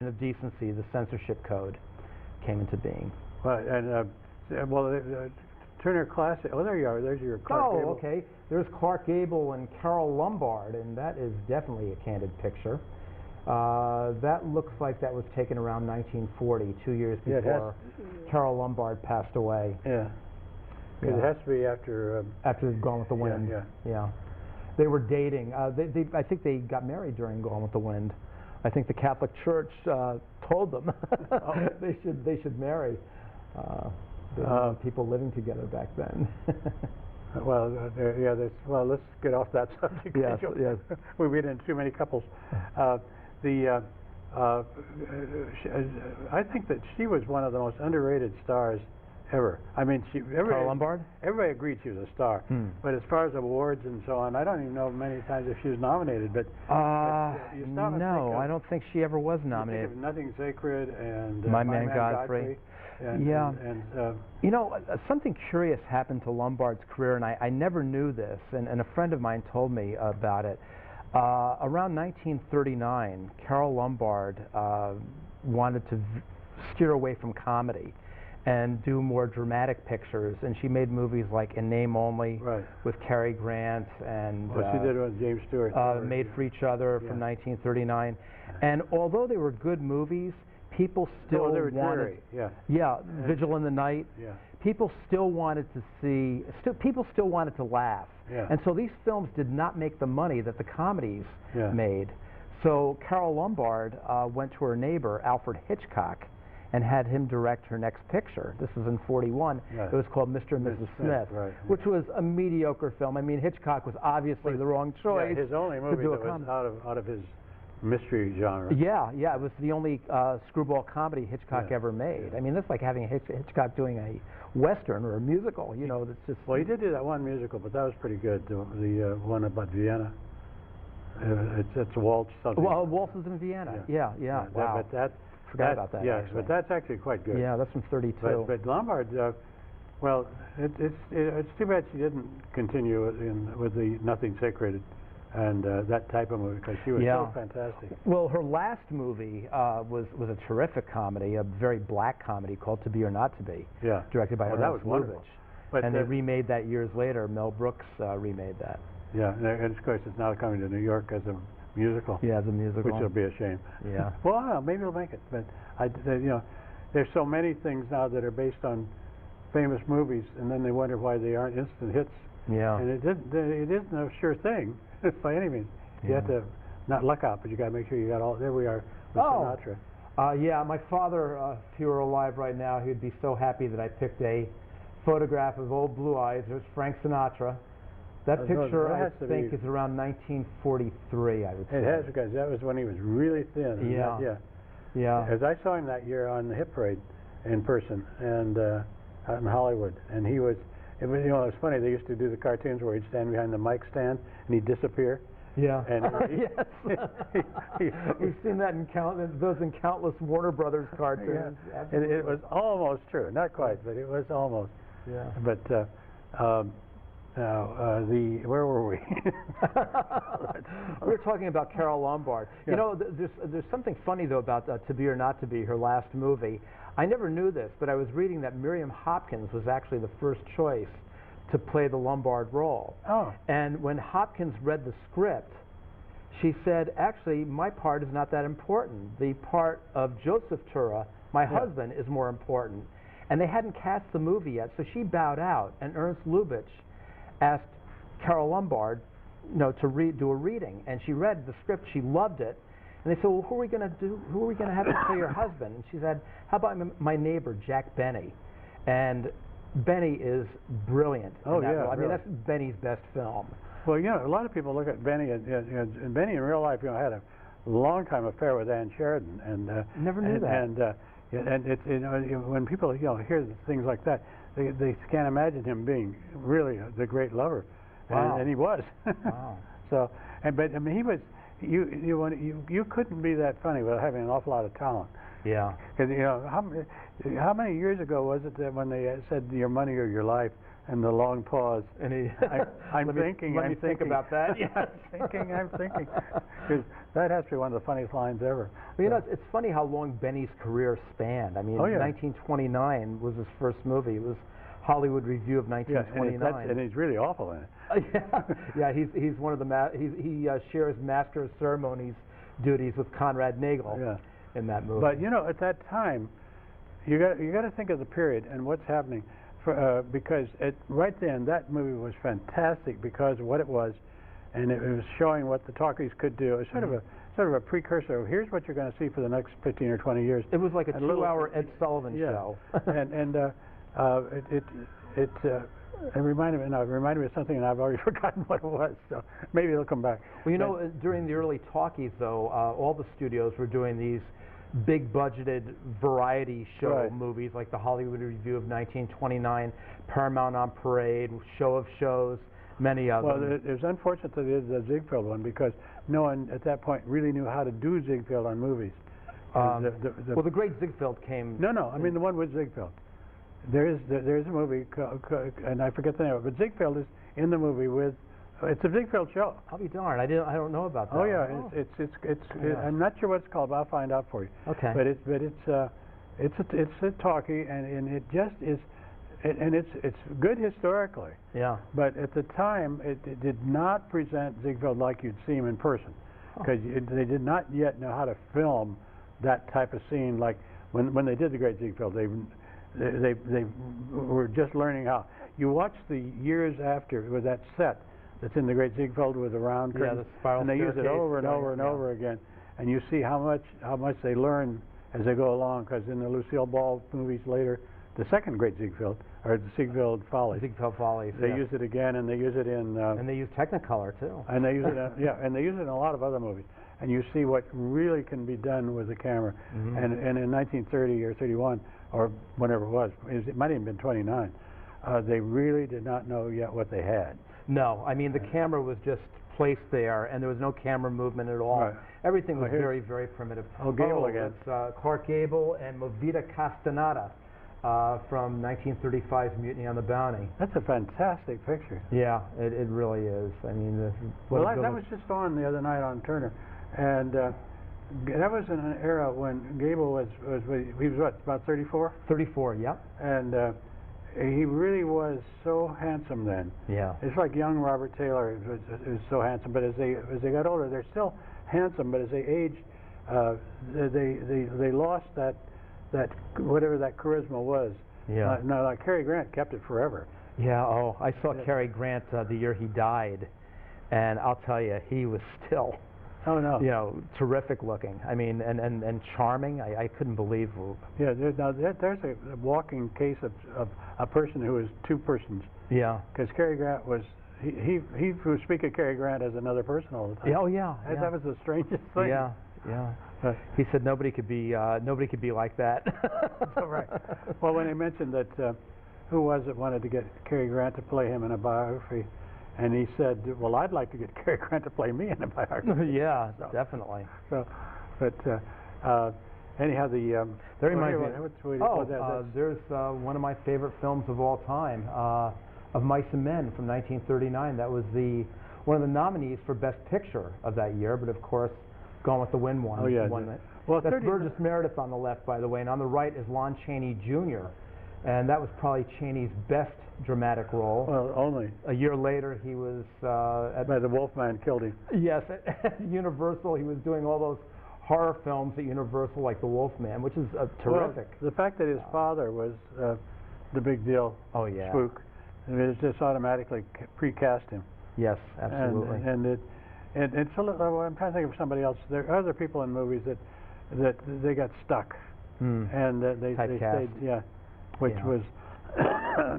of decency, the censorship code, came into being. Well, and Turner Classic. Oh, there you are. There's your Clark Gable. Oh, okay. There's Clark Gable and Carole Lombard, and that is definitely a candid picture. That looks like that was taken around 1940, 2 years before Carole Lombard passed away. Yeah. Because it has to be after. After Gone with the Wind. Yeah. They were dating. I think they got married during Gone with the Wind. I think the Catholic Church told them they should marry. People living together back then. Well, let's get off that subject. Yes. We read in too many couples. I think that she was one of the most underrated stars ever. I mean, Carole Lombard? Everybody agreed she was a star. But as far as awards and so on, I don't even know many times if she was nominated. But no, I don't think she ever was nominated. You think of Nothing Sacred and My Man Godfrey. You know, something curious happened to Lombard's career, and I never knew this, and a friend of mine told me about it. Around 1939, Carole Lombard wanted to steer away from comedy and do more dramatic pictures, and she made movies like In Name Only with Cary Grant, and she did with James Stewart. Made for Each Other from 1939. And although they were good movies, people still wanted, Vigil in the Night. People still wanted to see. People still wanted to laugh. And so these films did not make the money that the comedies made. So Carole Lombard went to her neighbor Alfred Hitchcock and had him direct her next picture. This was in '41. It was called Mr. and Mrs. Smith, which was a mediocre film. I mean, Hitchcock was obviously the wrong choice. His only movie that was out of his mystery genre. It was the only screwball comedy Hitchcock ever made. I mean, that's like having Hitchcock doing a Western or a musical, you know, that's just... Well, he did do that one musical, but that was pretty good, the one about Vienna. It's a waltz something. Well, Waltzes in Vienna, wow. Forgot about that, yeah, but that's actually quite good. Yeah, that's from '32. But Lombard, well, it's too bad she didn't continue with the Nothing Sacred and that type of movie, because she was so fantastic. Well, her last movie was a terrific comedy, a very black comedy called To Be or Not to Be, directed by Ernest Lubitsch. And they remade that years later. Mel Brooks remade that. Yeah, and of course it's now coming to New York as a musical. Yeah, as a musical. Which will be a shame. Yeah. Well, I don't know, maybe it'll make it. But you know, there's so many things now that are based on famous movies, and then they wonder why they aren't instant hits. Yeah. And it isn't a sure thing by any means. You have to not luck out, but you got to make sure you got all. There we are with Sinatra. Yeah, my father, if he were alive right now, he'd be so happy that I picked a photograph of old Blue Eyes. There's Frank Sinatra. That picture, I think, is around 1943, I would say. It has, because that was when he was really thin. Yeah. As I saw him that year on the Hit Parade in person, and out in Hollywood, and it was, you know, it was funny. They used to do the cartoons where he'd stand behind the mic stand and he'd disappear. Yeah. And we've seen that in countless Warner Brothers cartoons. Yeah. And it was almost true, not quite, but it was almost. Yeah. But where were we? We were talking about Carole Lombard. You know, there's something funny though about To Be or Not to Be, her last movie. I never knew this, but I was reading that Miriam Hopkins was actually the first choice to play the Lombard role. Oh. And when Hopkins read the script, she said, actually, my part is not that important. The part of Joseph Tura, my husband, is more important. And they hadn't cast the movie yet, so she bowed out, and Ernest Lubitsch asked Carole Lombard, to do a reading, and she read the script. She loved it, and they said, "Well, who are we going to do? Who are we going to have to play your husband?" And she said, "How about my neighbor Jack Benny?" And Benny is brilliant. Oh yeah, I mean, that's Benny's best film. Well, you know, a lot of people look at Benny, and Benny in real life, had a long time affair with Ann Sheridan, and never knew that. And it's, when people hear things like that, they can't imagine him being really the great lover, and he was. Wow. So, but I mean, he was. You couldn't be that funny without having an awful lot of talent. Yeah. Because how many years ago was it that when they said your money or your life, and the long pause. And he, I'm thinking. Let me think about that. Yeah, I'm thinking. Because that has to be one of the funniest lines ever. Well, you know, it's funny how long Benny's career spanned. I mean, 1929 was his first movie. It was Hollywood Review of 1929. Yeah, and he's really awful in it. Yeah, he's one of the he shares Master of Ceremonies duties with Conrad Nagel in that movie. But you know, at that time, you got to think of the period and what's happening, because right then that movie was fantastic because of what it was, and it was showing what the talkies could do. It was sort of a precursor of here's what you're going to see for the next 15 or 20 years. It was like a 2-hour Ed Sullivan show. It reminded me of something, and I've already forgotten what it was. So maybe it'll come back. Well, you know, during the early talkies, though, all the studios were doing these big-budgeted variety show movies, like the Hollywood Review of 1929, Paramount on Parade, Show of Shows, many of them. Well, it was unfortunate that they did the Ziegfeld one because no one at that point really knew how to do Ziegfeld on movies. Well, the great Ziegfeld came. No. I mean the one with Ziegfeld. There's a movie, and I forget the name of it, but Ziegfeld is in the movie with. It's a Ziegfeld show. I'll be darned. I don't know about that. Oh yeah, I'm not sure what it's called, but I'll find out for you. Okay. But it's a talkie, and it just is, and it's good historically. Yeah. But at the time, it did not present Ziegfeld like you'd see him in person, because they did not yet know how to film that type of scene. Like when they did the Great Ziegfeld, they were just learning how. You watch the years after with that set that's in the Great Ziegfeld with the round curtain, the spiral and they use it over and over and over again, and you see how much they learn as they go along. Because in the Lucille Ball movies later, the second Great Ziegfeld, or the Ziegfeld Follies. Ziegfeld Follies. They use it again, and they use it in. And they use Technicolor too. And they use it, and they use it in a lot of other movies. And you see what really can be done with the camera. And in 1930 or 31 or whenever it was, it might have been 29. They really did not know yet what they had. No, I mean the camera was just placed there, and there was no camera movement at all. Right. Everything was very, very primitive. Oh, Gable again. It's Clark Gable and Movida Castaneda from 1935's Mutiny on the Bounty. That's a fantastic picture. Yeah, it really is. I mean, that was just on the other night on Turner, and that was in an era when Gable was what, about 34? 34, yeah. And he really was so handsome then. Yeah. It's like young Robert Taylor was so handsome, but as they got older, they're still handsome, but as they aged, they lost that whatever that charisma was. Yeah. Now, like Cary Grant kept it forever. Yeah. Oh, I saw Cary Grant the year he died, and I'll tell you, he was still. Oh no. You know, terrific looking. I mean, and charming. I couldn't believe. Yeah. There's a walking case of a person who is two persons. Yeah. Because Cary Grant was. He would speak of Cary Grant as another person all the time. Oh yeah. That was the strangest thing. Yeah. Yeah. He said nobody could be like that. Oh, right. Well, when they mentioned that, who was it wanted to get Cary Grant to play him in a biography, and he said, "Well, I'd like to get Cary Grant to play me in a biography." Yeah, definitely. So, but anyhow, the that reminds me. There's one of my favorite films of all time, Of Mice and Men from 1939. That was one of the nominees for Best Picture of that year, but of course. Gone with the Wind one. Oh yeah. Well, that's Burgess Meredith on the left, by the way, and on the right is Lon Chaney Jr. And that was probably Chaney's best dramatic role. Well, only. A year later, he was by the Wolfman killed him. Yes, at Universal, he was doing all those horror films at Universal, like The Wolfman, which is terrific. Well, the fact that his father was the big deal. Oh yeah. Spook, and it just automatically precast him. Yes, absolutely. And so I'm trying to think of somebody else. There are other people in movies that they got stuck, and they stayed, which was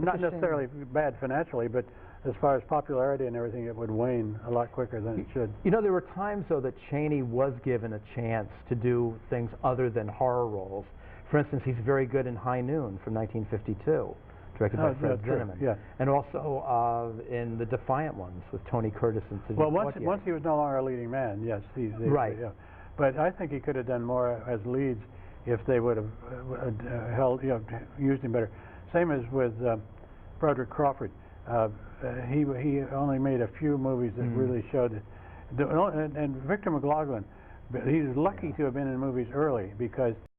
not necessarily bad financially, but as far as popularity and everything, it would wane a lot quicker than it should. You know, there were times though that Chaney was given a chance to do things other than horror roles. For instance, he's very good in High Noon from 1952. Directed by Fred Zinnemann. Yeah. And also in The Defiant Ones with Tony Curtis and Sidney Poitier. Once he was no longer a leading man, yes. Right. Yeah. But I think he could have done more as leads if they would have used him better. Same as with Broderick Crawford. he only made a few movies that really showed it. And Victor McLaglen, he was lucky to have been in movies early because